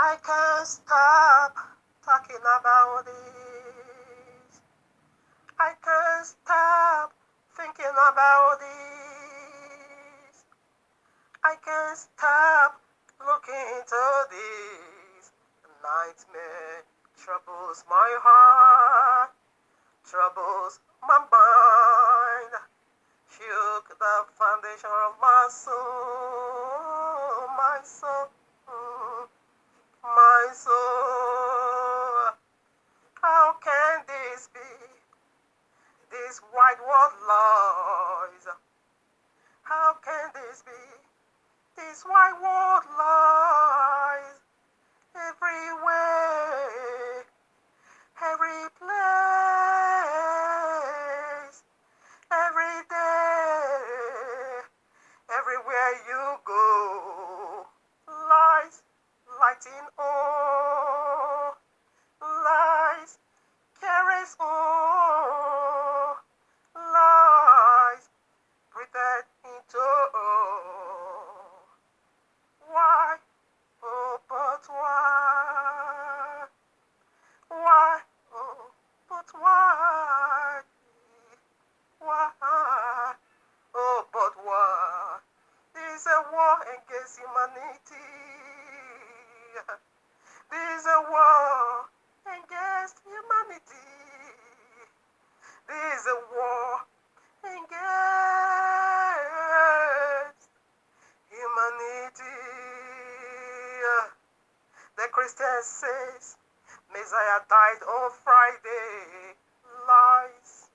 I can't stop talking about it. I can't stop thinking about it. I can't stop looking into this. Nightmare troubles my heart, troubles my mind, shook the foundation of my soul, my soul, my soul. How can this be? This white world lies. How can this be? This white world lies everywhere, every place, every day, everywhere you go. Lies, lighting all, lies, carries all, lies, breathed into all. Why? Oh, but why? Why? Oh, but why? Why? Oh, but why? This is a war against humanity. This is a war against humanity. This is a war against humanity. The Christian says Messiah died on Friday. Lies.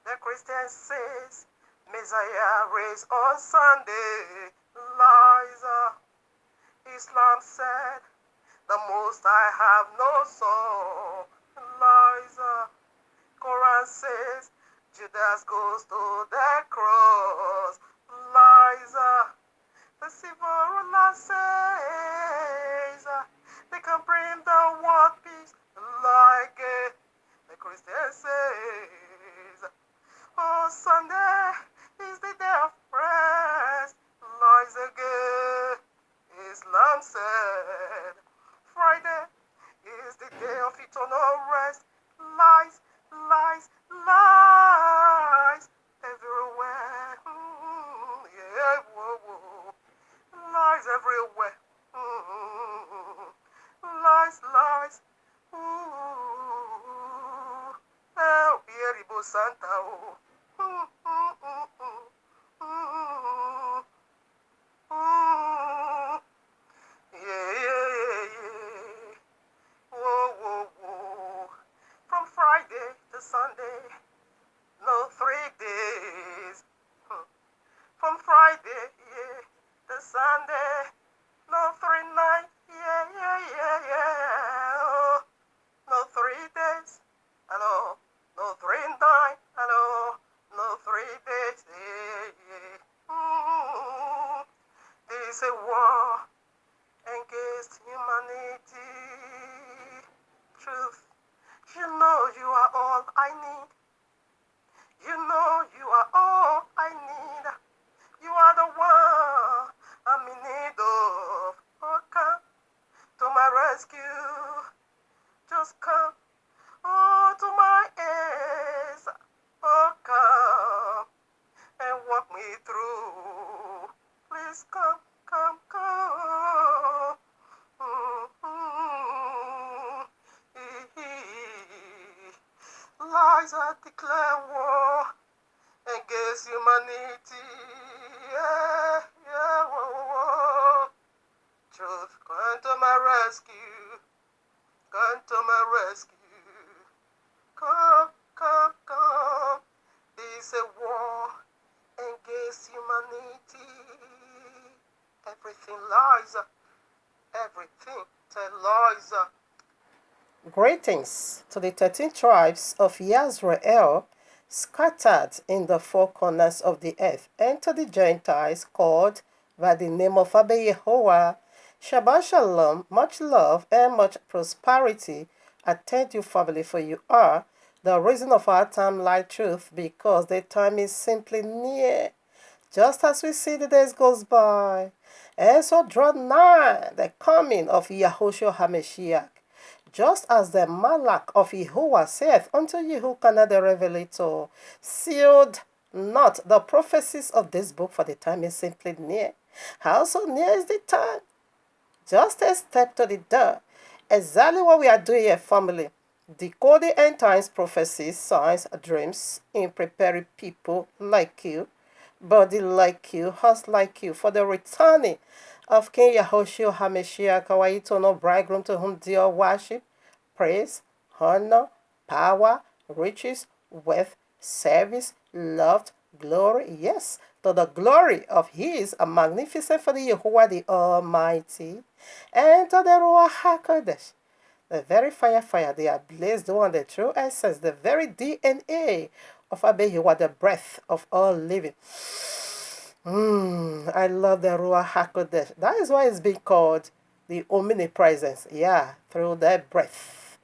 The Christian says Messiah raised on Sunday. Lies. Islam said the Most High have no soul. Lies. Quran says Judas goes to the cross. Lies. The civil ruler says they can bring the world peace like the Christian says. Oh, Sunday is the day of rest. Lies again. Islam said Friday is the day of eternal rest. Lies, lies, lies everywhere. Yeah, whoa, whoa. Lies everywhere. Lies, lies. El Pieribo Santa. Yeah, yeah, yeah, yeah. Whoa, whoa, whoa. From Friday to Sunday, no 3 days. From Friday, yeah, to Sunday, no 3 nights, yeah, yeah, yeah, yeah. Oh, no 3 days, hello, no 3 nights, hello, no 3 days, yeah, yeah. This is a war against humanity. Truth, you know you are all I need. You know you are all I need. You are the one I'm in need of. Oh, come to my rescue. Just come, oh, to my aid. Oh, come and walk me through. Please come, come, come. Lies that declare war against humanity. Yeah, yeah, whoa, whoa, whoa. Truth, come to my rescue. Come to my rescue. Come, come, come. This is a war against humanity. Everything lies. Everything lies. Greetings to the 13 tribes of Yisrael scattered in the four corners of the earth, and to the Gentiles called by the name of Abba Yehovah. Shabbat Shalom, much love and much prosperity attend you, family, for you are the reason of our time, light truth, because the time is simply near just as we see the days goes by, and so draw nigh the coming of Yahushua HaMashiach, just as the Malach of Yahuwah saith unto Yehukanah the Revelator, sealed not the prophecies of this book, for the time is simply near. How so near is the time? Just a step to the door. Exactly what we are doing here, family. Decoding end times prophecies, signs, dreams, in preparing people like you, body like you, house like you, for the returning of King Yahushua HaMashiach, our eternal bridegroom, to whom dear worship, praise, honor, power, riches, wealth, service, love, glory, yes, to the glory of his a magnificent for the Yahuwah the Almighty, and to the Ruach HaKodesh, the very fire, they are blazed on the true essence, the very DNA of Abba Yahuwah, the breath of all living. I love the Ruach HaKodesh. That is why it's been called the omnipresence. Yeah, through that breath.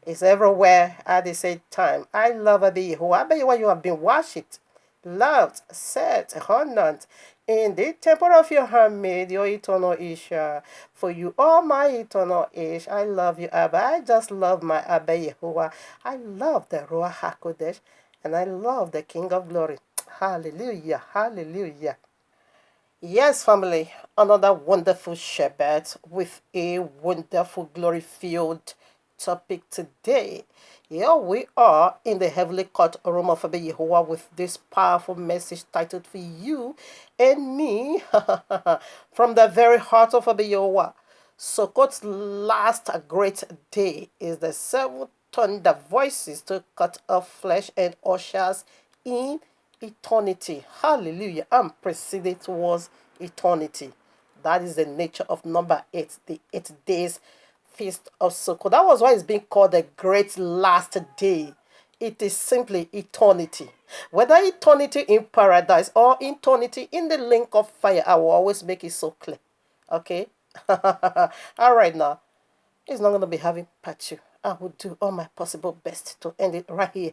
It's everywhere at the same time. I love Abba Yahuwah. Abba Yahuwah, you have been worshipped, loved, set, honored in the temple of your handmaid, your eternal Isha. For you are my eternal Ish. I love you, Abba. I just love my Abba Yahuwah. I love the Ruach HaKodesh, and I love the King of Glory. Hallelujah, hallelujah. Yes, family, another wonderful Shabbat with a wonderful glory-filled topic today. Here we are in the heavenly courtroom of Abba Yehovah with this powerful message titled for you and me from the very heart of Abba Yehovah. Sukkot's last great day is the seven thunder voices to cut off flesh and ushers in eternity. Hallelujah. And proceeded towards eternity. That is the nature of number 8, the 8 days feast of Sukkot. That was why it's being called the great last day. It is simply eternity. Whether eternity in paradise or eternity in the lake of fire, I will always make it so clear. Okay? All right now. It's not going to be having part 2. I will do all my possible best to end it right here.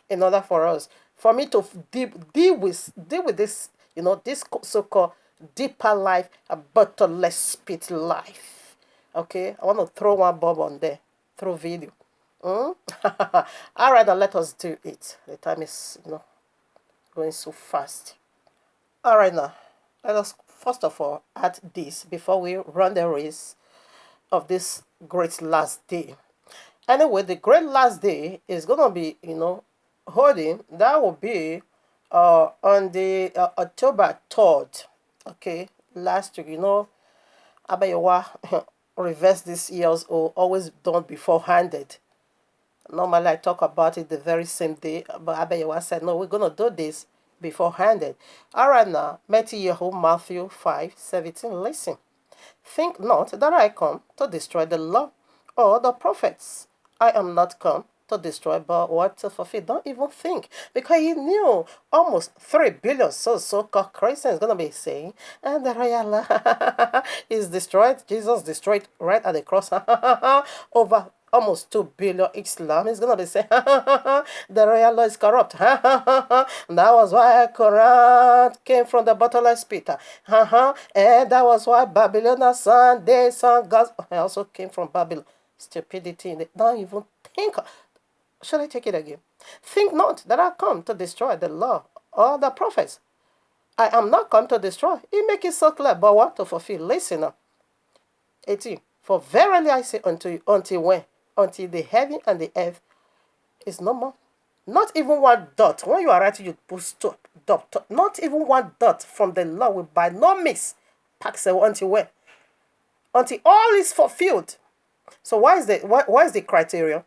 In order for me to deal with this, this so-called deeper life, a bottomless pit life. Okay, I want to throw one bob on there through video. All right, now let us do it. The time is going so fast. All right, now let us first of all add this before we run the race of this great last day. Anyway, the great last day is gonna be, holding. That will be on the October 3rd. Okay, last week, Abba Yehovah reversed this year's or always done beforehanded. Normally, I talk about it the very same day, but Abba Yehovah said, no, we're gonna do this beforehanded. All right, now, Matthew 5:17. Listen, think not that I come to destroy the law or the prophets. I am not come to destroy, but what to fulfill. Don't even think, because he knew almost 3 billion so-called Christians going to be saying, and the royal law is destroyed. Jesus destroyed right at the cross. Over almost 2 billion Islam is going to be saying, the royal law is corrupt. That was why Quran came from the bottomless pit. And that was why Babylon son, they son, God also came from Babylon. Stupidity. They don't even think. Shall I take it again? Think not that I come to destroy the law or the prophets. I am not come to destroy. He make it so clear, but what to fulfill? Listen up. 18. For verily I say unto you, until when? Until the heaven and the earth is no more. Not even one dot. When you are writing, you put stop, dot. Not even one dot from the law will by no means pass away until when? Until all is fulfilled. So why is the criteria?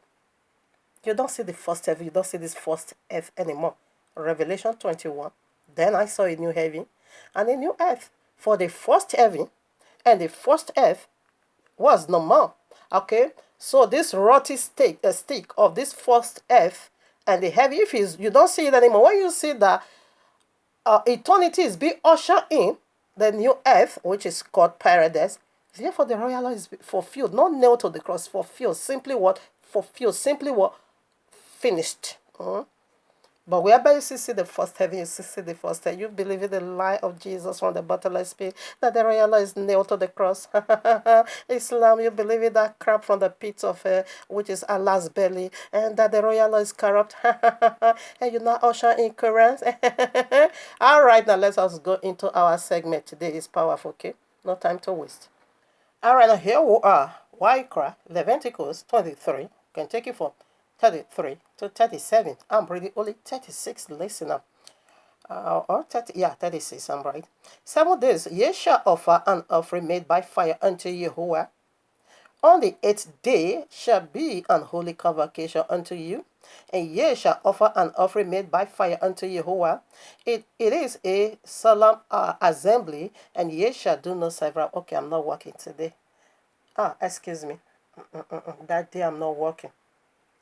You don't see the first heaven. You don't see this first earth anymore. Revelation 21. Then I saw a new heaven and a new earth. For the first heaven and the first earth was no more. Okay? So this rotten stick of this first earth and the heaven, if you don't see it anymore, when you see that eternity is being ushered in, the new earth, which is called paradise, therefore the royal law is fulfilled. Not nailed to the cross, fulfilled. Simply what? Fulfilled. Simply what? Finished. But wherever you see the first heaven, you see the first heaven. You believe in the lie of Jesus from the bottomless pit, that the royal is nailed to the cross. Islam, you believe in that crap from the pit of which is Allah's belly, and that the royal is corrupt. And you now usher in Quran. All right, now let us go into our segment. Today is powerful, okay? No time to waste. All right, now here we are. Why Leviticus 23 can take you from 33 to 37. I'm reading only 36. Listen up. Or 30, yeah, 36, I'm right. 7 days ye shall offer an offering made by fire unto Jehovah. On the 8th day shall be an holy convocation unto you, and ye shall offer an offering made by fire unto Jehovah. It is a solemn assembly, and ye shall do no several. Okay, I'm not working today. Excuse me. That day I'm not working.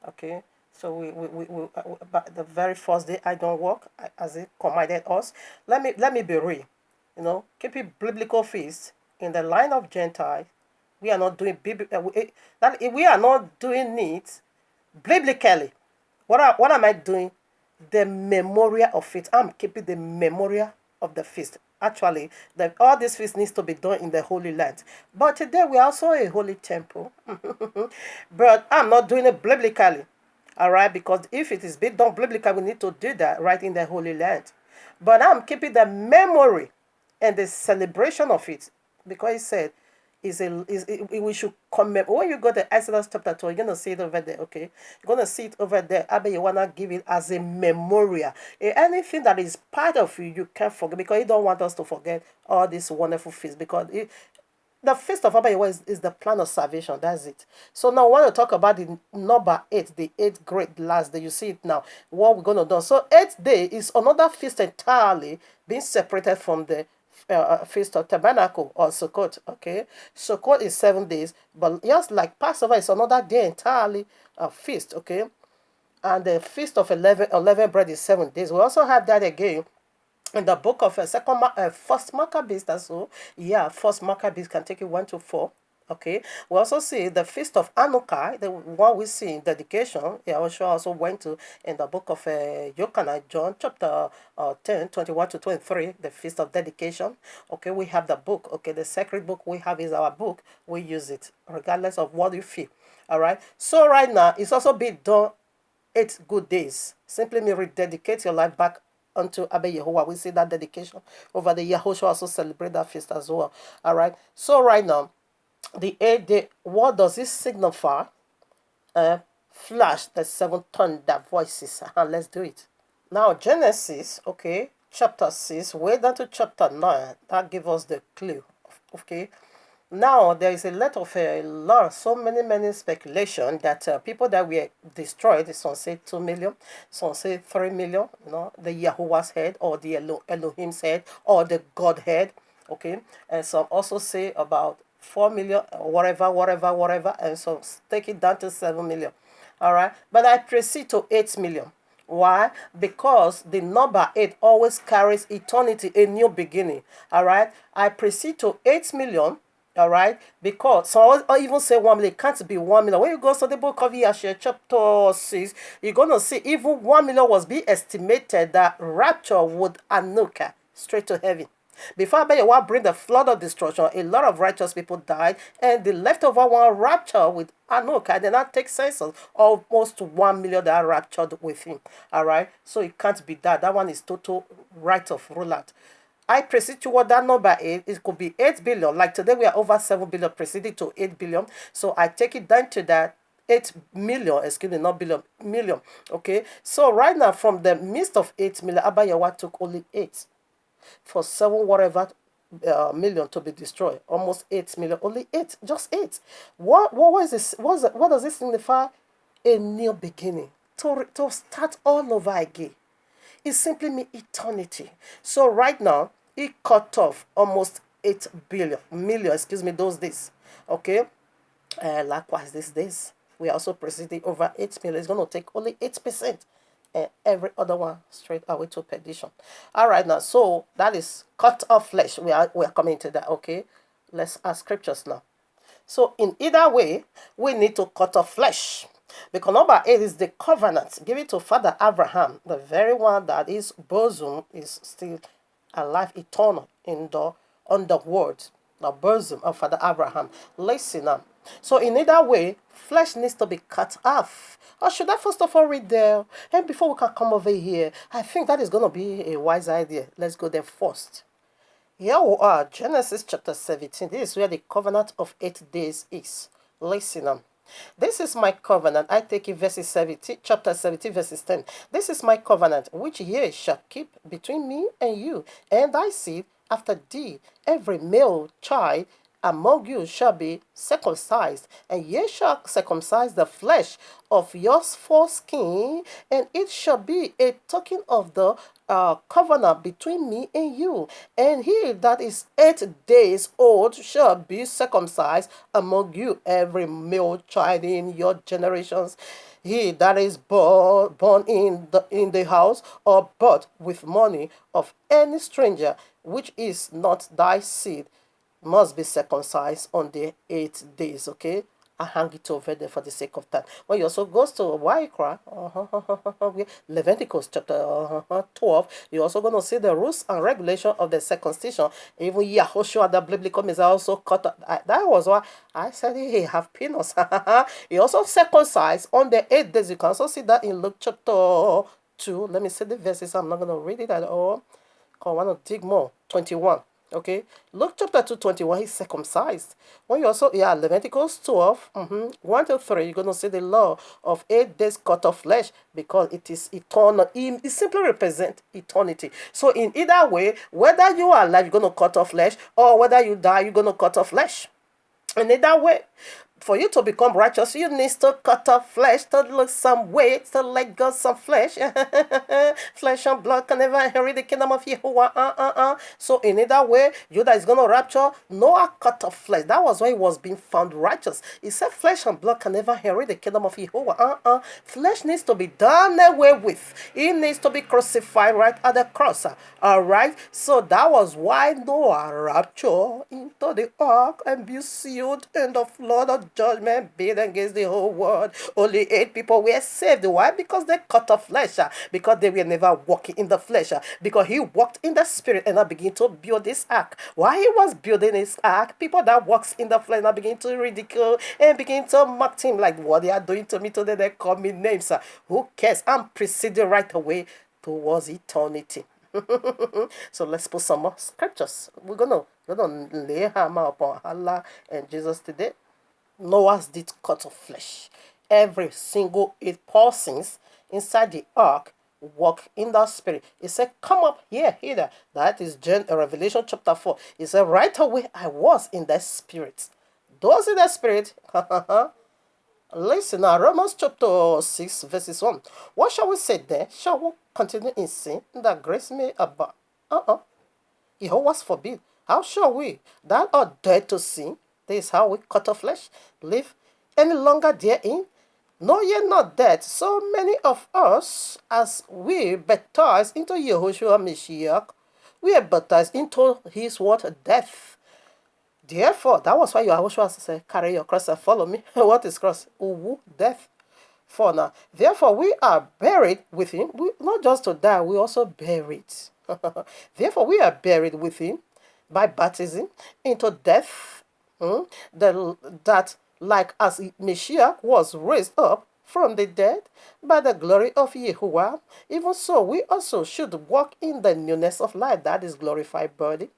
Okay. So but the very first day I don't work, as it commanded us. Let me be real. Keep it biblical feast in the line of Gentiles. We are not doing we are not doing it biblically. What am I doing? The memorial of it. I'm keeping the memorial of the feast. Actually, all this feast needs to be done in the Holy Land. But today we are also a holy temple. But I'm not doing it biblically. All right, because if it is being done biblically, we need to do that right in the Holy Land. But I'm keeping the memory and the celebration of it, because he said we should commemorate. When you go to Exodus chapter 2, you're gonna see it over there. Okay, you're gonna see it over there. I bet you wanna give it as a memorial. Anything that is part of you, you can't forget, because you don't want us to forget all this wonderful feast, because the feast of Abba is the plan of salvation. That's it. So now I want to talk about the number 8, the 8th great last day. You see it now. What we're going to do. So 8th day is another feast entirely being separated from the feast of tabernacle or Sukkot. Okay. Sukkot is 7 days. But just like Passover is another day entirely feast. Okay. And the feast of 11 bread is 7 days. We also have that again in the book of First Maccabees. That's so. Yeah, First Maccabees can take you 1 to 4. Okay, we also see the feast of Hanukkah, the one we see in dedication. Yeah, also went to in the book of Yochanan, John chapter 10, 21 to 23, the feast of dedication. Okay, we have the book. Okay, the sacred book we have is our book. We use it regardless of what you feel. All right. So right now it's also being done 8 good days. Simply mean rededicate your life back unto Abba Yehovah. We see that dedication over the Yahushua also celebrate that feast as well. All right. So right now, the 8th day, what does it signify? Flash the 7 thunder voices. Let's do it. Now Genesis, okay, chapter 6, way down to chapter 9. That gives us the clue. Okay. Now there is a lot, so many speculation that people that were destroyed. Some say 2 million, some say 3 million. The Yahuwah's head, or the Elohim's head, or the Godhead. Okay, and some also say about 4 million, whatever, and so take it down to 7 million. All right, but I proceed to 8 million. Why? Because the number 8 always carries eternity, a new beginning. All right, I proceed to 8 million. All right, because so I even say 1 million. It can't be 1 million. When you go to the book of Yeshua chapter 6, you're gonna see even 1 million was being estimated that rapture would Anuka straight to heaven. Before Abayawa bring the flood of destruction, a lot of righteous people died, and the leftover one rapture with Anuka did not take census. Almost 1 million that are raptured with him. All right, so it can't be that. That one is total right of roulette. I proceed to what that number is. It could be 8 billion. Like today, we are over 7 billion, proceeding to 8 billion. So I take it down to that 8 million, excuse me, not billion, million. Okay. So right now, from the midst of 8 million, Abayawa took only 8 for 7 whatever million to be destroyed. Almost 8 million, only 8, just 8. What is this? What does this signify? A new beginning to start all over again. It simply means eternity. So right now, it cut off almost 8 million, those days. Okay? Likewise, these days, we are also proceeding over 8 million. It's going to take only 8%. And every other one straight away to perdition. All right, now, so that is cut off flesh. We are coming to that. Okay? Let's ask scriptures now. So in either way, we need to cut off flesh. Because number 8 is the covenant given to Father Abraham, the very one that his bosom is still alive, eternal in the underworld, the bosom of Father Abraham. Listen up. So in either way, flesh needs to be cut off. Or should I first of all read there? And before we can come over here, I think that is going to be a wise idea. Let's go there first. Here we are, Genesis chapter 17. This is where the covenant of 8 days is. Listen up. This is my covenant. I take it verses 17, chapter 17, verses 10. This is my covenant, which ye shall keep between me and you, and thy seed after thee. Every male child among you shall be circumcised, and ye shall circumcise the flesh of your foreskin, and it shall be a token of the covenant between me and you. And he that is 8 days old shall be circumcised among you, every male child in your generations. He that is born in the house or bought with money of any stranger, which is not thy seed, must be circumcised on the 8 days. Okay, I hang it over there for the sake of time. When you also goes to Waikra, Leviticus chapter 12, you're also going to see the rules and regulation of the circumcision. Even Yahushua, the biblical Messiah, also cut. That was why I said he have peanuts. He also circumcised on the 8 days. You can also see that in Luke chapter 2. Let me see the verses. I'm not going to read it at all. I want to dig more. 21. Okay, Luke chapter 2:21, he's circumcised. When you also, Leviticus 12, 1 to 3, you're going to see the law of 8 days cut of flesh, because it is eternal. It simply represents eternity. So in either way, whether you are alive, you're going to cut off flesh, or whether you die, you're going to cut off flesh. In either way, for you to become righteous, you need to cut off flesh, to lose some weight, to let go some flesh. Flesh and blood can never inherit the kingdom of Yahuwah. So in either way, you that is going to rapture, Noah cut off flesh. That was why he was being found righteous. He said flesh and blood can never inherit the kingdom of Yahuwah. Flesh needs to be done away with. It needs to be crucified right at the cross. All right. So that was why Noah raptured into the ark and be sealed in the flood of judgment beat against the whole world. Only 8 people were saved. Why? Because they cut off flesh. Because they were never walking in the flesh. Because he walked in the spirit and now begin to build this ark. While he was building his ark, people that walks in the flesh now begin to ridicule and begin to mock him, like what they are doing to me today. They call me names. Who cares? I'm proceeding right away towards eternity. So let's put some more scriptures. We're gonna lay hammer upon Allah and Jesus today. Noah's did cut of flesh. Every single 8 persons inside the ark walk in the spirit. He said, come up here, here. That is Revelation chapter 4. He said, right away I was in the spirit. Those in the spirit. Listen now, Romans chapter 6, verses 1. What shall we say then? Shall we continue in sin that grace may abound? Jehovah's forbid. How shall we that are dead to sin? This is how we cut off flesh, live any longer therein? Know ye not that so many of us, as we baptized into Yahushua Mashiach, we are baptized into his what? Death. Therefore, that was why Yahushua said, carry your cross and follow me. What is cross? Uwu, death. For now, therefore we are buried with him. We, not just to die, we also buried. Therefore we are buried with him by baptism into death. That like as Mashiach was raised up from the dead by the glory of Yahuwah, even so we also should walk in the newness of life, that is glorified body.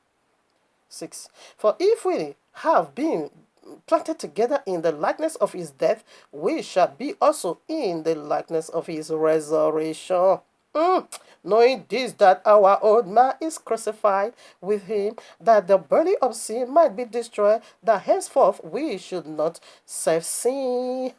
6. For if we have been planted together in the likeness of his death, we shall be also in the likeness of his resurrection. Knowing this, that our old man is crucified with him, that the body of sin might be destroyed, that henceforth we should not serve sin.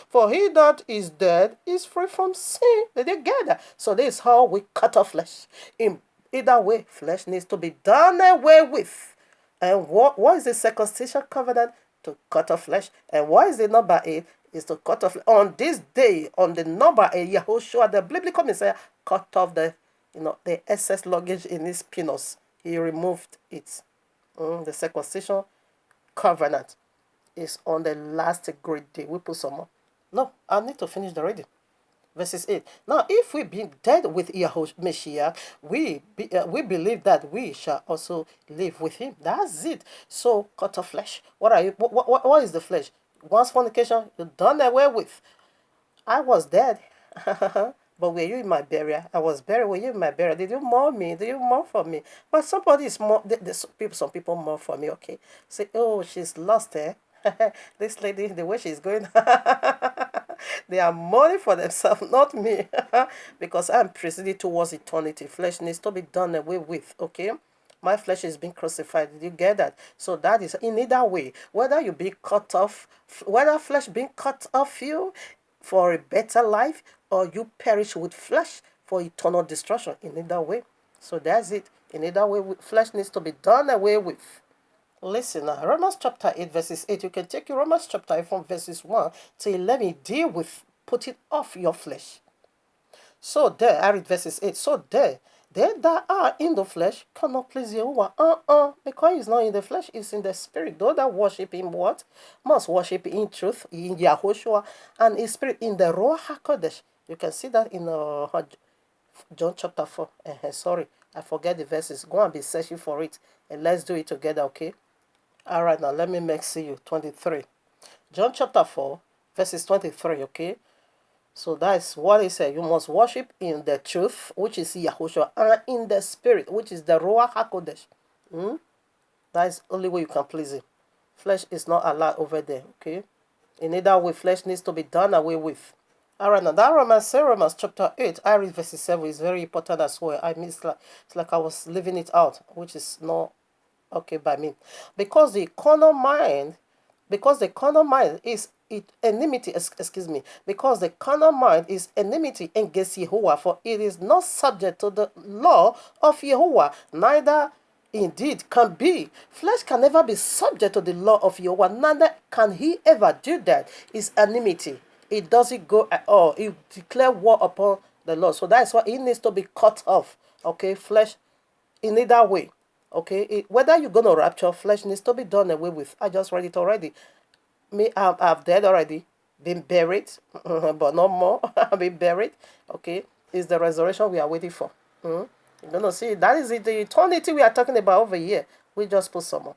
For he that is dead is free from sin. Did you get that? So this is how we cut off flesh. In either way, flesh needs to be done away with. And what is the circumcision covenant? To cut off flesh. And what is the number 8? Is to cut off on this day, on the number 8, Yahushua, the biblical Messiah, cut off the excess luggage in his penis. He removed it. The circumcision covenant is on the last great day. We put some more. No, I need to finish the reading. Verses 8. Now, if we be dead with Yahushua, we believe that we shall also live with him. That's it. So, cut off flesh. What are you? What is the flesh? Once fornication, you're done away with. I was dead. But were you in my burial? I was buried. Were you in my burial? Did you mourn me? Did you mourn for me? But somebody is more. Some people mourn for me. Okay, say, oh, she's lost, eh? This lady, the way she's going, they are mourning for themselves, not me, because I'm proceeding towards eternity. Flesh needs to be done away with. Okay. My flesh is being crucified. Did you get that? So that is in either way, whether you be cut off, whether flesh being cut off you for a better life, or you perish with flesh for eternal destruction. In either way. So that's it. In either way, flesh needs to be done away with. Listen now, Romans chapter 8, verses 8. You can take your Romans chapter 8 from verses 1 to 11. Deal with putting off your flesh. So there, I read verses 8. So there, they that are in the flesh cannot please Jehovah. Because he's not in the flesh, he's in the spirit. Those that worship him what? Must worship in truth, in Yahushua, and in spirit, in the Ruach HaKodesh. You can see that in John chapter 4. Sorry, I forget the verses. Go and be searching for it. And let's do it together, okay? All right, now let me see you. 23. John chapter 4, verses 23, okay? So that's what he said. You must worship in the truth, which is Yahushua, and in the spirit, which is the Ruach HaKodesh. That is the only way you can please him. Flesh is not allowed over there, okay? In either way, flesh needs to be done away with. All right, now that Romans chapter 8, I read verses 7 is very important as well. I mean, it's like I was leaving it out, which is not okay by me. Because the carnal mind is enmity, excuse me, because the carnal mind is enmity against Yehovah, for it is not subject to the law of Yehovah, neither indeed can be. Flesh can never be subject to the law of Yehovah, neither can he ever do that. It's enmity. It doesn't go at all. It declare war upon the Lord. So that's why it needs to be cut off. Okay, flesh in either way. Okay, whether you're gonna rapture, flesh needs to be done away with. I just read it already. Me, I've dead already, been buried, but no more. I've been buried. Okay, is the resurrection we are waiting for. You're gonna see that is it, the eternity we are talking about over here. We just put some more.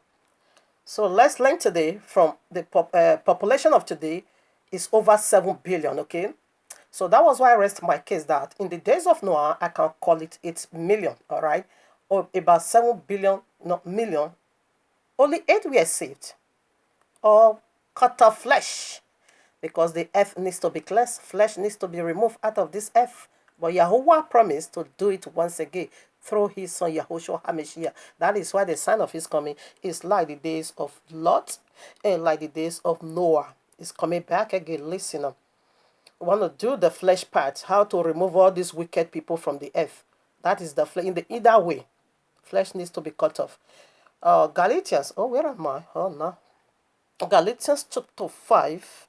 So let's learn today from the population of today is over 7 billion. Okay, so that was why I rest my case that in the days of Noah, I can call it 8 million, all right? Or about 7 billion, not million. Only 8 were saved. Or cut off flesh. Because the earth needs to be cleansed. Flesh needs to be removed out of this earth. But Yahuwah promised to do it once again through his son Yahushua HaMashiach. That is why the sign of his coming is like the days of Lot and like the days of Noah. It's coming back again. Listen up. We want to do the flesh part, how to remove all these wicked people from the earth. That is the flesh. In the either way, flesh needs to be cut off. Galatians. Oh, where am I? Oh, no. Galatians chapter 5.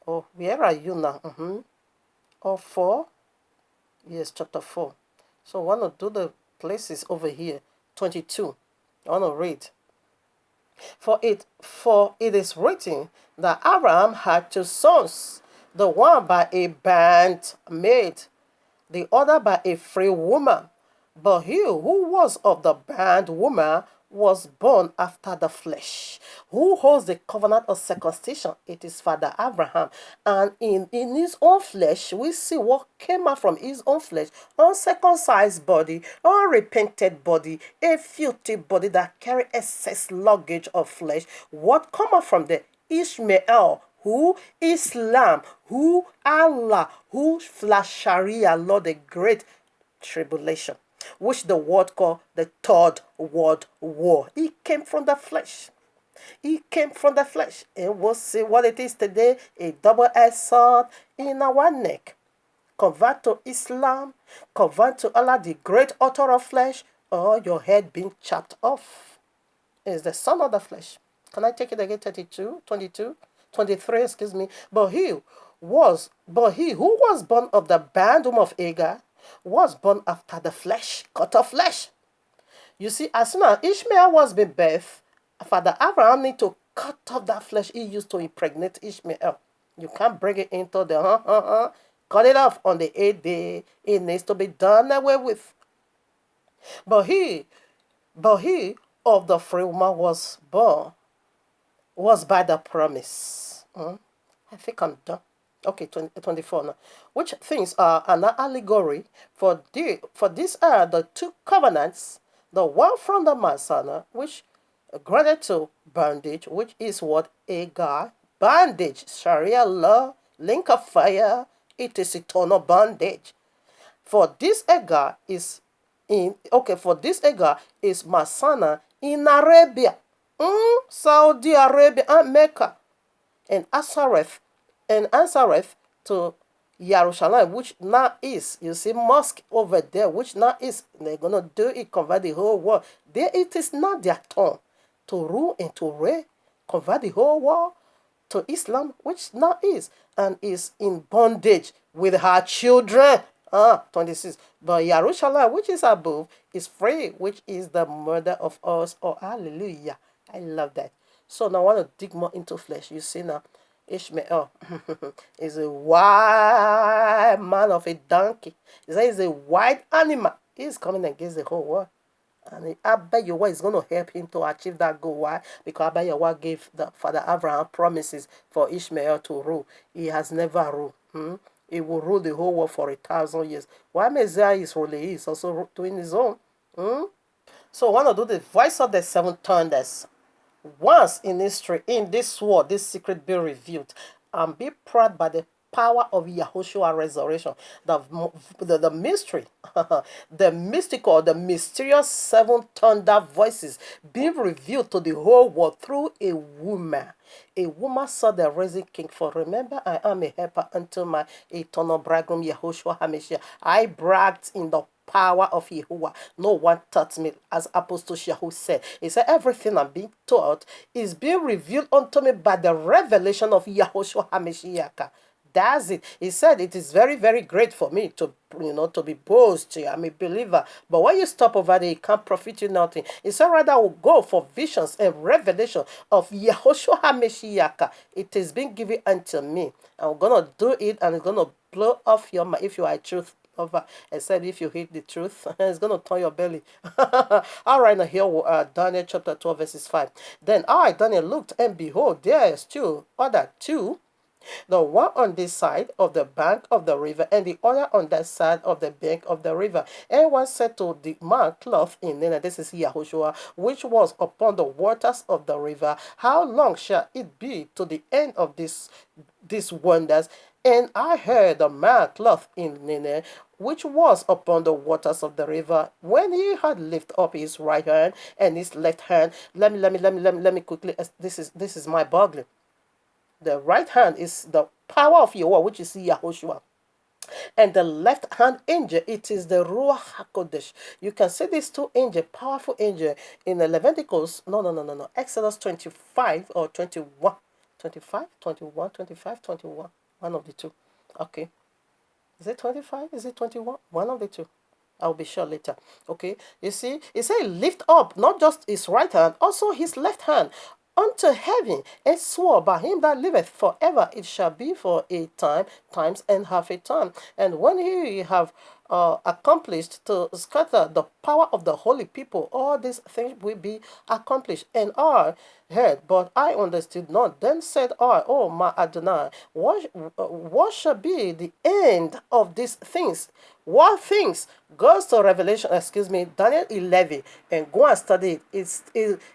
Oh, where are you now? Oh, 4. Yes, chapter 4. So I want to do the places over here. 22. I want to read. For it is written that Abraham had 2 sons, the one by a bondmaid, the other by a free woman. But he who was of the bondwoman was born after the flesh. Who holds the covenant of circumcision? It is Father Abraham. And in his own flesh, we see what came out from his own flesh. Uncircumcised body, unrepented body, a filthy body that carry excess luggage of flesh. What come out from there? Ishmael, who Islam, who Allah, who Sharia, Lord, the great tribulation, which the world called the Third World War. He came from the flesh. He came from the flesh. And we'll see what it is today, a double-edged sword in our neck. Convert to Islam, convert to Allah, the great author of flesh, or your head being chopped off. It is the son of the flesh. Can I take it again? 23, excuse me. But he who was born of the bondwoman of Agar was born after the flesh, cut off flesh. You see, as soon as Ishmael was birthed, Father Abraham need to cut off that flesh he used to impregnate Ishmael. You can't bring it into the cut it off on the 8th day. It needs to be done away with. But he of the free woman was born, was by the promise. I think I'm done. Okay, 24 now. Which things are an allegory for these are the two covenants, the one from the Messiah, which granted to bondage, which is what Agar, bondage, Sharia law, link of fire, it is eternal bondage. For this Agar is for this Agar is Masana in Arabia, Saudi Arabia and Mecca, and Ansareth to Jerusalem, which now is, you see, mosque over there, which now is, they're gonna do it, convert the whole world. There, it is not their turn to rule and to reign, convert the whole world to Islam, which now is, and is in bondage with her children. 26. But Jerusalem, which is above, is free, which is the mother of us. Oh, hallelujah. I love that. So now I want to dig more into flesh. You see now, Ishmael is a wild man of a donkey. He says he's a wild animal. He's coming against the whole world. And I bet you what is going to help him to achieve that goal. Why? Because I bet you what gave the Father Abraham promises for Ishmael to rule. He has never ruled. He will rule the whole world for 1,000 years. Why Messiah is ruling? He is also doing his own. So I want to do the voice of the seven thunders. Once in history, in this world, this secret be revealed, and be proud by the power of Yahushua resurrection. The mystery, the mystical, the mysterious seven thunder voices being revealed to the whole world through a woman. A woman saw the risen king. For remember, I am a helper unto my eternal bridegroom Yahushua HaMashiach. I bragged in the power of Yahuwah. No one taught me, as Apostle Shahu said. He said, everything I'm being taught is being revealed unto me by the revelation of Yahushua HaMashiach. That's it. He said it is very, very great for me to, to be boasted. I'm a believer. But when you stop over there, it can't profit you nothing. He said, rather I will go for visions and revelation of Yahushua HaMashiach. It is being given unto me. I'm going to do it, and it's going to blow off your mind if you are a truth over, except if you hate the truth. It's going to turn your belly. All right, now here Daniel chapter 12 verses 5. Then I, Daniel, looked, and behold, there is still other two, the one on this side of the bank of the river, and the other on that side of the bank of the river. And one said to the man clothed in linen, this is Yahushua, which was upon the waters of the river, how long shall it be to the end of these wonders? And I heard the man clothed in linen, which was upon the waters of the river, when he had lifted up his right hand and his left hand. Let me quickly. This is my boggling. The right hand is the power of Yahweh, which is Yahushua. And the left hand angel, it is the Ruach HaKodesh. You can see these two angels, powerful angel, in the Leviticus, no, Exodus 25 or 21. 25, 21, 25, 21. One of the two. Okay. Is it 25? Is it 21? One of the two. I'll be sure later. Okay. You see, it says lift up, not just his right hand, also his left hand unto heaven, and swore by him that liveth forever, it shall be for a time, times and half a time. And when he have accomplished to scatter the power of the holy people, all these things will be accomplished. And I heard, but I understood not. Then said I, oh my Adonai, what shall be the end of these things? What things? Goes to Revelation, Daniel 11, and go and study it.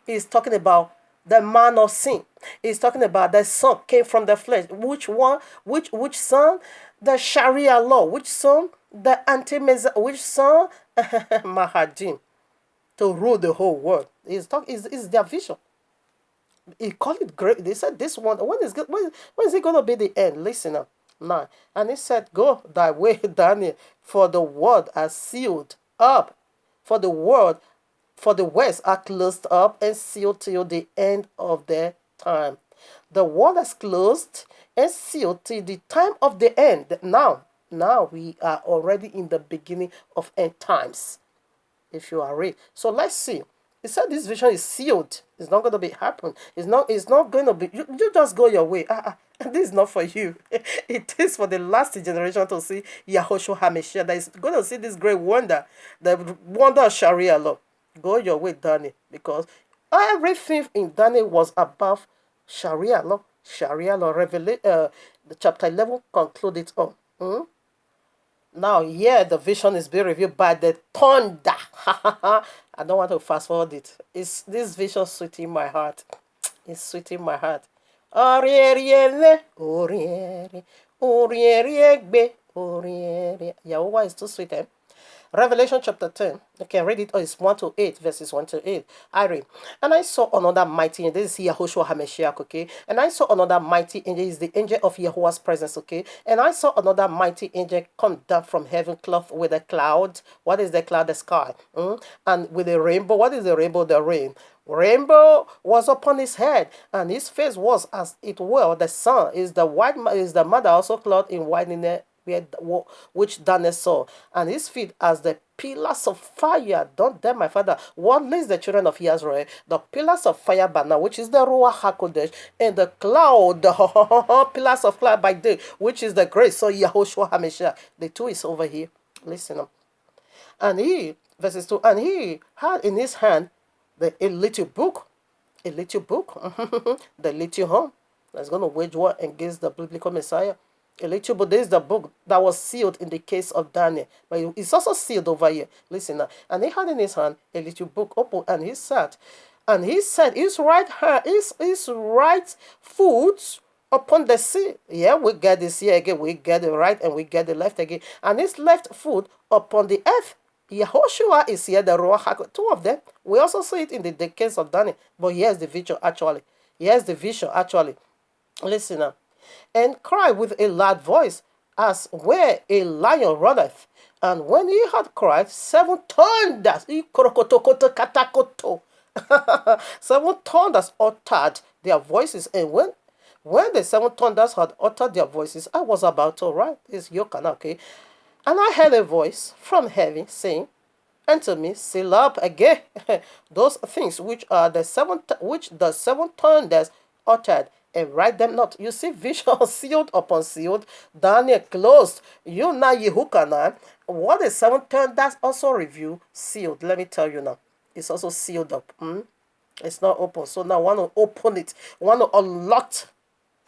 It's talking about the man of sin. He's talking about the son came from the flesh. Which one? Which son? The Sharia law. Which son? The anti-Messiah. Which son? Mahadim. To rule the whole world. Is their vision. He called it great. They said this one. When is it going to be the end? Listen up. 9. And he said, go thy way, Daniel, for the word are sealed up. For the words are closed up and sealed till the end of the time. The word is closed and sealed till the time of the end. Now we are already in the beginning of end times. If you are ready. So let's see. He said this vision is sealed. It's not going to be happen. It's not going to be. You just go your way. This is not for you. It is for the last generation to see Yahushua HaMashiach that is going to see this great wonder, the wonder of Sharia law. Go your way, Daniel, because everything in Daniel was above Sharia law. Sharia law, the chapter 11 concluded on. Now, yeah, the vision is being revealed by the thunder. I don't want to fast forward it. It's this vision sweet in my heart. It's sweet in my heart. Orieriele, orieri, orieriegbe, orieri. Yahweh is too sweet, eh? Revelation chapter 10. You can read it. Oh, it's 1 to 8, verses 1 to 8. I read. And I saw another mighty angel. This is Yahushua HaMashiach, okay? And I saw another mighty angel. Is the angel of Yahuwah's presence, okay? And I saw another mighty angel come down from heaven, clothed with a cloud. What is the cloud? The sky. And with a rainbow. What is the rainbow? The rain. Rainbow was upon his head, and his face was as it were the sun. Is the mother also clothed in white in the which Daniel saw, and his feet as the pillars of fire. Don't tell my father. What leads the children of Israel? The pillars of fire by now, which is the Ruach HaKodesh, and the cloud, the pillars of cloud by day, which is the grace. So Yahushua HaMashiach. The two is over here. Listen up. And he, verses 2, and he had in his hand a little book, the little horn that's going to wage war against the biblical Messiah. A little book. This is the book that was sealed in the case of Daniel, but it's also sealed over here. Listen now. And he had in his hand a little book open, and he sat, and he said, his right hand, his right foot upon the sea. Yeah, we get this here again. We get the right and we get the left again, and his left foot upon the earth. Yehoshua is here, the Ruach HaKodesh. Two of them. We also see it in the case of Daniel, but here's the vision actually. Here's the vision actually. Listen now. And cried with a loud voice, as where a lion runneth. And when he had cried, 7 thunders, 7 thunders uttered their voices. And when the 7 thunders had uttered their voices, I was about to write. It's Yochanan, okay? And I heard a voice from heaven saying unto me, seal up again those things which the 7 thunders uttered, and write them not. You see, vision sealed upon sealed. Daniel closed. You now Yehukanan. What is 7 thunders also review sealed. Let me tell you now. It's also sealed up. It's not open. So now I want to open it. I want to unlock.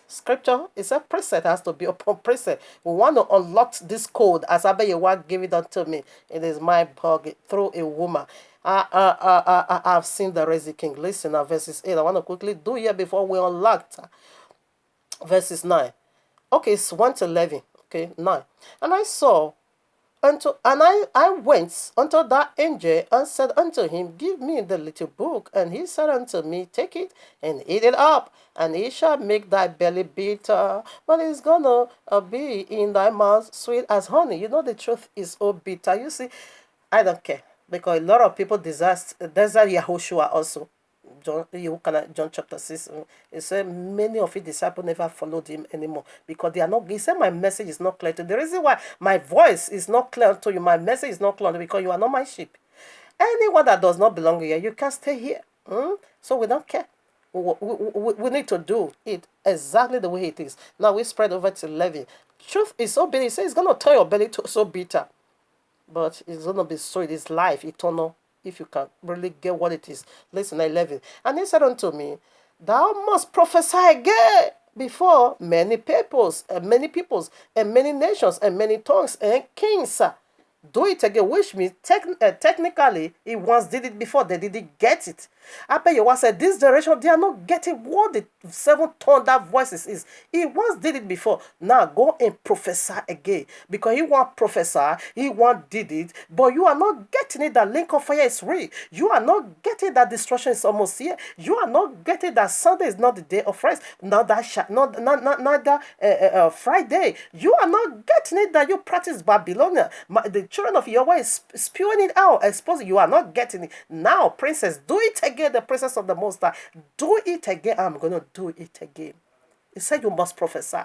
Scripture is a precept, has to be upon precept. We want to unlock this code as Abayewa gave it unto me. It is my bug through a woman. I've seen the Resi King. Listen now, verses 8. I want to quickly do here before we unlock verses 9. Okay, it's 1 to 11. Okay, 9. And I saw I went unto that angel and said unto him, give me the little book. And he said unto me, take it and eat it up, and it shall make thy belly bitter, but it's gonna be in thy mouth sweet as honey. You know the truth is so bitter. You see, I don't care, because a lot of people desire Yahushua also. John chapter 6, it said many of his disciples never followed him anymore because they are not. He said my message is not clear to you. The reason why my voice is not clear to you, my message is not clear to you, because you are not my sheep. Anyone that does not belong here, you can stay here. So we don't care. We need to do it exactly the way it is. Now we spread over to 11. Truth is so bitter. He says it's going to turn your belly to so bitter, but it's going to be sweet. It's life, eternal. If you can really get what it is. Listen, 11. And he said unto me, thou must prophesy again before many peoples, and many nations, and many tongues, and kings. Do it again, which means technically, he once did it before, they didn't get it. Abayewa said, this generation, they are not getting what the 7 thunder voices is. He once did it before. Now go and prophesy again. Because he want prophesy, he want did it, but you are not getting it that link of fire is real. You are not getting that destruction is almost here. You are not getting that Sunday is not the day of rest. Not that Friday. You are not getting it that you practice Babylonia. The children of Yahweh is spewing it out, exposing. You are not getting it. Now, princess, do it again, the princess of the Most High. Do it again. I'm going to do it again. He said you must prophesy.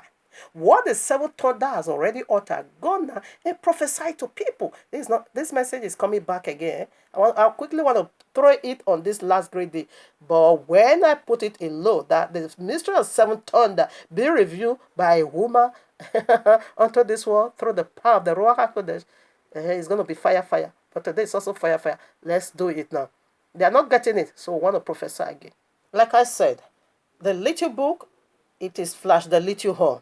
What the seventh thunder has already uttered, go now and prophesy to people. This message is coming back again. I quickly want to throw it on this last great day. But when I put it in low, that the mystery of seventh thunder be revealed by a woman unto this world through the power of the Ruach HaKodesh, it's going to be fire, fire. But today it's also fire, fire. Let's do it now. They are not getting it, so we want to prophesy again. Like I said, the little book, it is flash the little horn,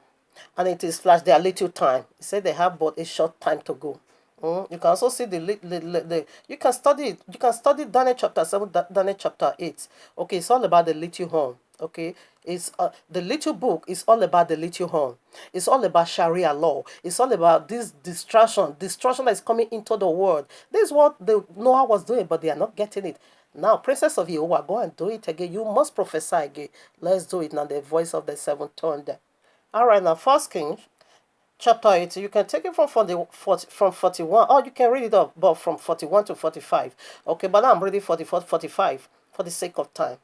and it is flash their little time. He said they have but a short time to go. You can also see you can study it. You can study Daniel chapter 7, Daniel chapter 8. Okay, it's all about the little horn. Okay, it's the little book is all about the little horn. It's all about Sharia law. It's all about this destruction that is coming into the world. This is what the Noah was doing, but they are not getting it. Now, Princess of Yehovah, go and do it again. You must prophesy again. Let's do it now. The voice of the seventh thunder. All right, now, First Kings chapter 8. You can take it from 41, or you can read it up, but from 41 to 45. Okay, but now I'm reading 44, 45 for the sake of time.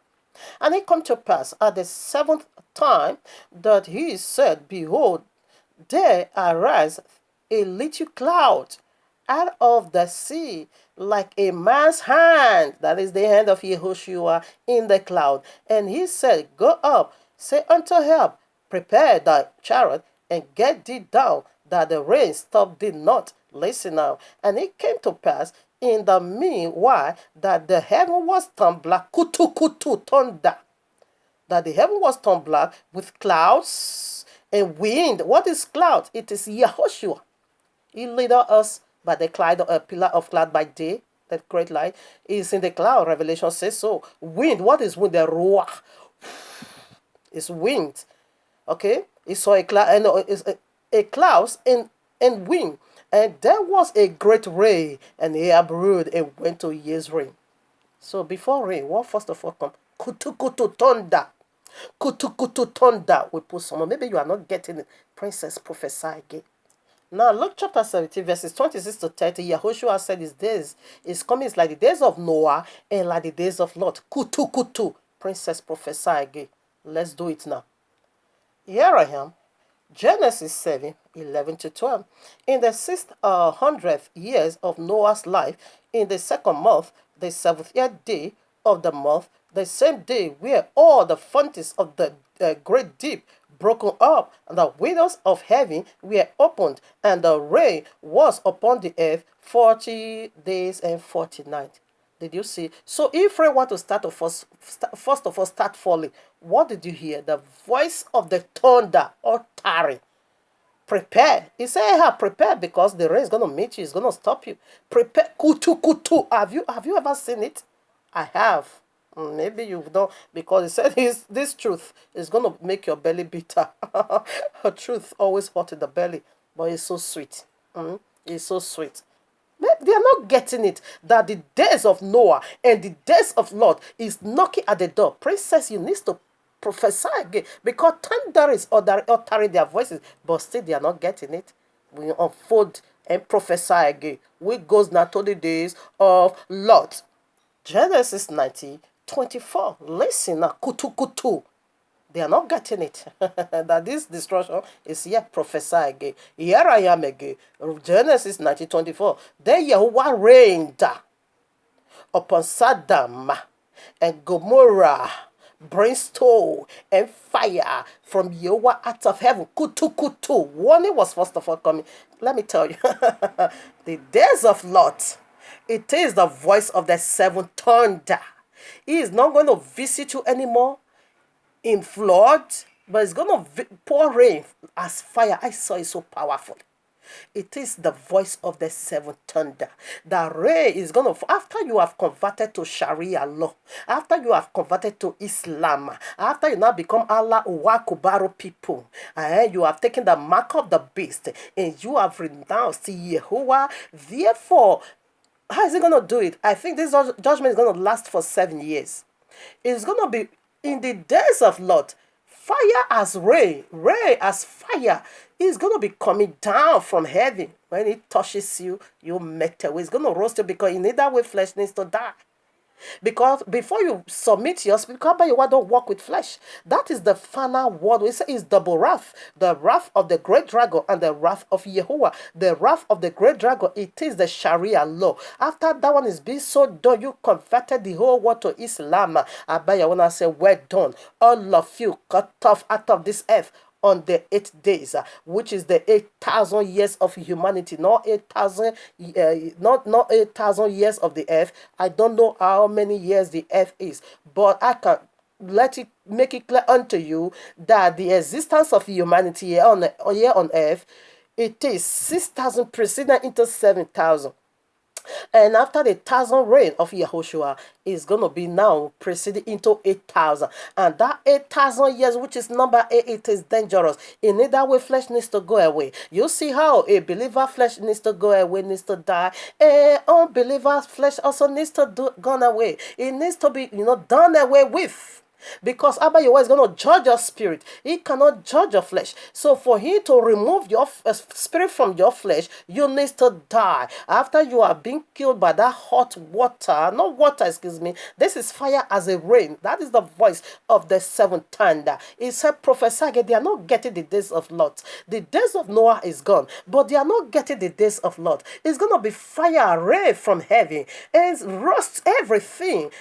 And it come to pass at the seventh time that he said, Behold, there arise a little cloud out of the sea, like a man's hand, that is the hand of Yehoshua in the cloud. And he said, Go up, say unto help, prepare thy chariot, and get thee down, that the rain stop thee not. Listen now. And it came to pass in the meanwhile that the heaven was turned black, kutu kutu thunder, that the heaven was turned black with clouds and wind. What is cloud? It is Yehoshua. He led us by the cloud, a pillar of cloud by day. That great light is in the cloud. Revelation says so. Wind. What is wind? The ruach. It's wind. Okay. He saw a cloud and a cloud and wind. And there was a great rain, and Ahab rode and went to Yezreel. So before rain, what first of all come? Kutu kutu thunder. Kutu kutu thunder. We put someone. Maybe you are not getting it. Princess, prophesy again. Now, Luke chapter 17, verses 26 to 30, Yahushua said his days is coming. It's like the days of Noah and like the days of Lot. Kutu kutu. Princess, prophesy again. Let's do it now. Here I am. Genesis 7, 11 to 12. In the 600th years of Noah's life, in the second month, the 7th day of the month, the same day where all the fountains of the great deep broken up, and the windows of heaven were opened, and the rain was upon the earth 40 days and 40 nights. Did you see? So if rain want to start to first of all start falling, what did you hear? The voice of the thunder uttering. Prepare. He said, prepare, because the rain is going to meet you. It's going to stop you. Prepare. Kutu kutu. Have you ever seen it? I have. Maybe you don't, because he said this truth is going to make your belly bitter. Truth always hot in the belly, but it's so sweet. It's so sweet. They are not getting it, that the days of Noah and the days of Lot is knocking at the door. Princess, you need to prophesy again, because thunder is uttering their voices, but still they are not getting it. We unfold and prophesy again. We goes now to the days of Lot. Genesis 19:24. Listen now, kutu kutu. They are not getting it. That this destruction is yet prophesied again. Here I am again. Genesis 19:24. Then Yahweh reigned upon Sodom and Gomorrah, brimstone and fire from Yahweh out of heaven. Kutu kutu. Warning was first of all coming. Let me tell you. The days of Lot. It is the voice of the seventh thunder. He is not going to visit you anymore in flood, but it's going to pour rain as fire. I saw it so powerful. It is the voice of the seventh thunder. The rain is going to, after you have converted to Sharia law, after you have converted to Islam, after you now become Allah Uwakubaru people, and you have taken the mark of the beast, and you have renounced Yehovah, therefore, how is it going to do it? I think this judgment is going to last for 7 years. It's going to be in the days of Lot. Fire as rain, rain as fire is going to be coming down from heaven. When it touches you, you melt away. It's going to roast you, because in either way flesh needs to die. Because before you submit your spirit, because you don't walk with flesh. That is the final word. We say is double wrath. The wrath of the great dragon and the wrath of Yahuwah. The wrath of the great dragon, it is the Sharia law. After that one is being so done, you converted the whole world to Islam. Abaya, when I say, well done, all of you cut off out of this earth on the 8 days, which is the 8,000 years of humanity, not 8,000, not 8,000 years of the earth. I don't know how many years the earth is, but I can let it make it clear unto you that the existence of humanity here on earth, it is 6,000 preceding into 7,000. And after the 1,000 reign of Yahushua is going to be now proceeding into 8,000. And that 8,000 years, which is number 8, it is dangerous. In either way, flesh needs to go away. You see how a believer flesh needs to go away, needs to die. An unbeliever's flesh also needs to gone away. It needs to be, done away with. Because Abba Yahweh is going to judge your spirit. He cannot judge your flesh. So for him to remove your spirit from your flesh, you need to die. After you are being killed by that hot water, not water, excuse me. This is fire as a rain. That is the voice of the seventh thunder. It said, prophesy again, they are not getting the days of Lot. The days of Noah is gone, but they are not getting the days of Lot. It's going to be fire, rain from heaven, and rust everything.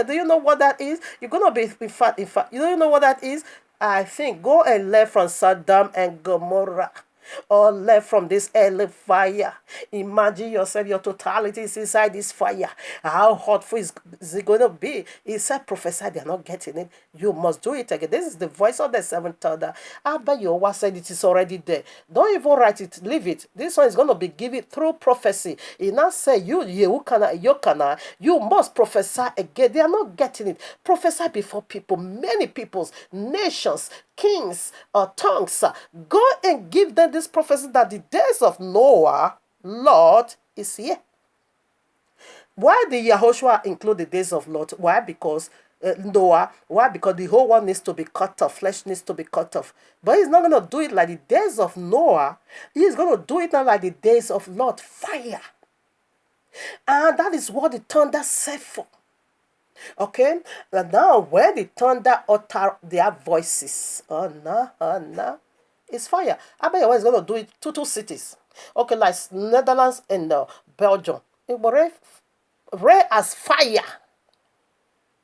Do you know what that is? You're going to be in fact, you don't know what that is? I think go and learn from Sodom and Gomorrah. Or learn from this early fire. Imagine yourself, your totality is inside this fire. How hot is it going to be? He said, prophesy, they're not getting it. You must do it again. This is the voice of the seventh thunder. Abba Yahweh said it is already there. Don't even write it, leave it. This one is going to be given through prophecy. He now said, Yokana, you must prophesy again. They are not getting it. Prophesy before people, many peoples, nations, kings or tongues. Go and give them this prophecy that the days of Noah, Lord, is here. Why did Yahushua include the days of Lot? Why? Because Noah. Why? Because the whole one needs to be cut off. Flesh needs to be cut off. But he's not going to do it like the days of Noah. He's going to do it not like the days of Lot. Fire. And that is what the thunder said for. Okay, and now when the thunder utter their voices, oh no, it's fire. I bet you is going to do it to two cities. Okay, like Netherlands and Belgium. It will rain as fire.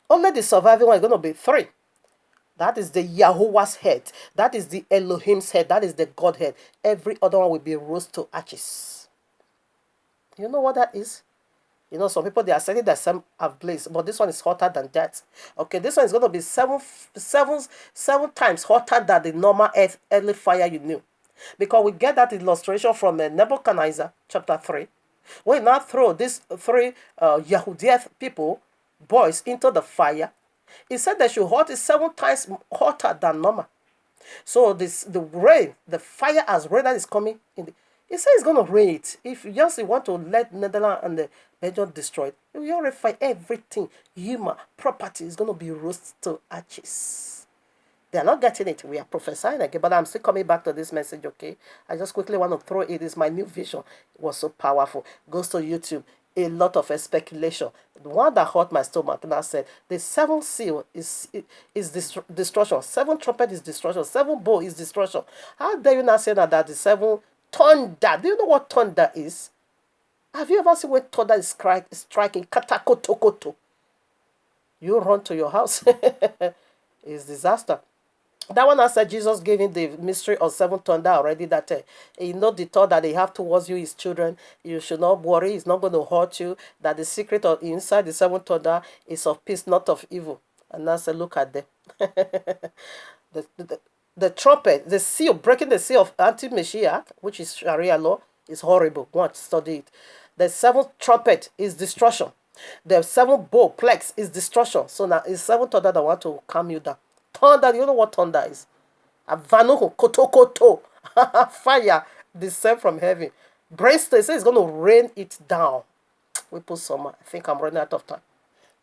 Only the surviving one is going to be 3. That is the Yahuwah's head. That is the Elohim's head. That is the Godhead. Every other one will be roast to ashes. You know what that is? Some people, they are saying that some have blazed, but this one is hotter than that. Okay, this one is going to be seven times hotter than the normal earthly fire you knew. Because we get that illustration from Nebuchadnezzar, chapter 3. When you now throw these 3 Yahudiah people, boys, into the fire, he said that should hot is 7 times hotter than normal. So the rain, the fire as rain that is coming in he says he's going to rain it. If you just want to let Netherlands and the Belgium destroy it, you will refine everything. Human property is going to be roasted to ashes. They are not getting it. We are prophesying again, but I'm still coming back to this message, okay? I just quickly want to throw it. It's my new vision. It was so powerful. Goes to YouTube. A lot of speculation. The one that hurt my stomach, and I said, the 7th seal is destruction. 7 trumpet is destruction. 7 bow is destruction. How dare you not say that the 7 thunder? Do you know what thunder is? Have you ever seen when thunder is striking? Katakotokoto. You run to your house. It's disaster. That one I said Jesus giving the mystery of 7 thunder already, that the thought that they have towards you, his children. You should not worry. It's not going to hurt you. That the secret of inside the 7 thunder is of peace, not of evil. And I said, look at them. The trumpet, the seal, breaking the seal of anti-Mashiach, which is Sharia law, is horrible. Go and study it. The 7th trumpet is destruction. The 7th bow, plagues, is destruction. So now it's 7 thunder that want to calm you down. Thunder, you know what thunder is? Avanuhu, kotokoto, fire, descend from heaven. Brimstone says it's going to rain it down. We put some, I think I'm running out of time.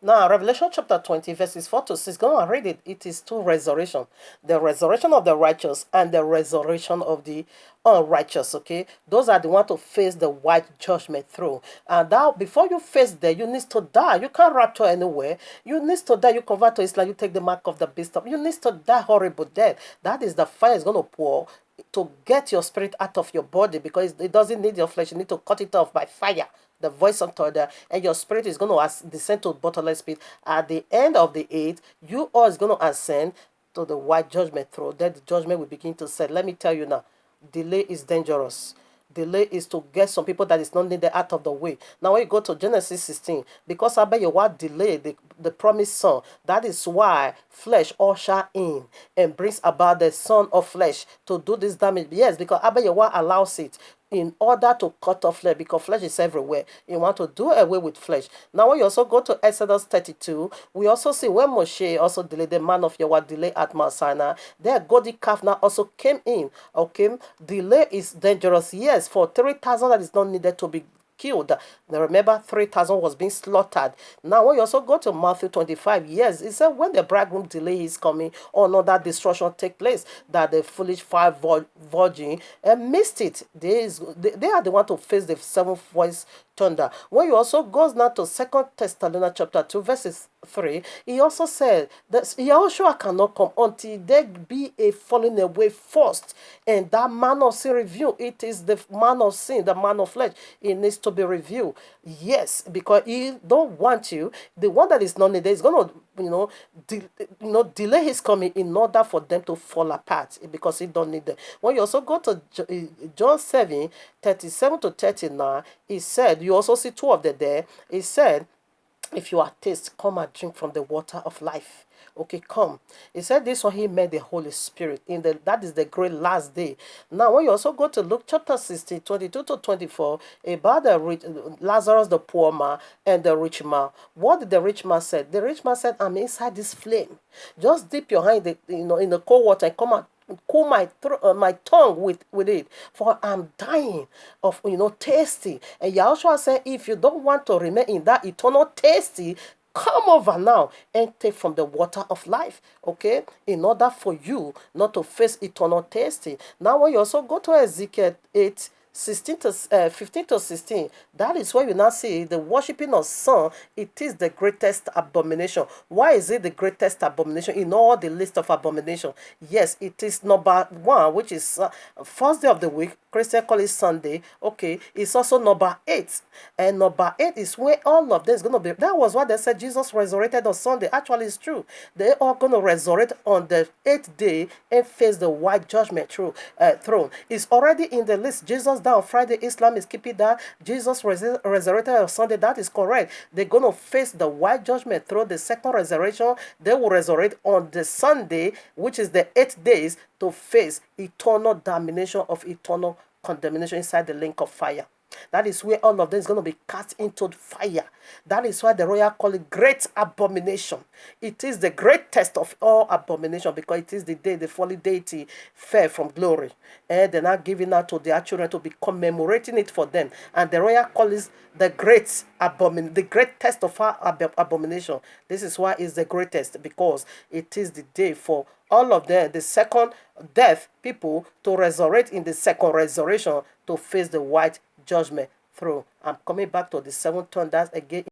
Now, Revelation chapter 20, verses 4 to 6, go and read it. It is 2 resurrection. The resurrection of the righteous and the resurrection of the unrighteous. Okay, those are the one to face the white judgment throne. And now, before you face there, you need to die. You can't rapture anywhere. You need to die. You convert to Islam. You take the mark of the beast. You need to die horrible death. That is the fire is going to pour to get your spirit out of your body, because it doesn't need your flesh. You need to cut it off by fire, the voice of thunder, and your spirit is going to descend to bottomless pit. At the end of the eight, you all is going to ascend to the white judgment throne. Then the judgment will begin to set. Let me tell you now, delay is dangerous. Delay is to get some people that is not needed out of the way. Now, when you go to Genesis 16, because I bet you what delay the promised son, that is why flesh usher in and brings about the son of flesh to do this damage. Yes, because I bet you what allows it in order to cut off flesh, because flesh is everywhere. You want to do away with flesh. Now, when you also go to Exodus 32, we also see when Moshe also delayed, the man of Yahweh delay at Mount Sinai, their golden calf now also came in. Okay, delay is dangerous. Yes, for 3,000 that is not needed to be killed. Now remember, 3,000 was being slaughtered. Now, when you also go to Matthew 25, yes, it said when the bridegroom delay his coming, or another destruction take place, that the foolish five virgin missed it. They are the one to face the seventh voice thunder. When you also goes now to Second Thessalonians chapter 2, verses 3, he also said that Yahushua cannot come until there be a falling away first. And that man of sin review, it is the man of sin, the man of flesh, it needs to be reviewed. Yes, because he don't want you. The one that is not needed is going to, delay his coming in order for them to fall apart, because he don't need them. When you also go to John 7, 37 to 39, he said, you also see two of them there. He said, if you are thirsty, come and drink from the water of life. Okay, come. He said this one he made the Holy Spirit. That is the great last day. Now, when you also go to Luke chapter 16, 22 to 24, about the rich Lazarus, the poor man, and the rich man. What did the rich man say? The rich man said, I'm inside this flame. Just dip your hand in the cold water and come out, cool my tongue with it, for I'm dying of tasty. And Yahushua said, if you don't want to remain in that eternal tasty, come over now and take from the water of life, okay, in order for you not to face eternal tasting. Now, when you also go to Ezekiel 8, 16 to 15 to 16, that is where you now see the worshiping of sun. It is the greatest abomination. Why is it the greatest abomination in all the list of abomination? Yes, it is number one, which is first day of the week. Christian call it Sunday. Okay, it's also number 8, and number 8 is where all of them is going to be. That was what they said Jesus resurrected on Sunday. Actually, it's true. They are going to resurrect on the 8th day and face the white judgment throne. It's already in the list. Jesus died on Friday. Islam is keeping that. Jesus resurrected on Sunday. That is correct. They're going to face the white judgment through the second resurrection. They will resurrect on the Sunday, which is the 8th days, to face eternal damnation of eternal condemnation inside the lake of fire. That is where all of them is going to be cast into fire. That is why the royal call it great abomination. It is the greatest of all abomination, because it is the day the fallen deity fell from glory. And they're not giving out to their children to be commemorating it for them. And the royal call is the great abomination, the greatest of all abomination. This is why it's the greatest, because it is the day for all of them, the second death people, to resurrect in the second resurrection to face the white judgment throne. I'm coming back to the seventh thunders again.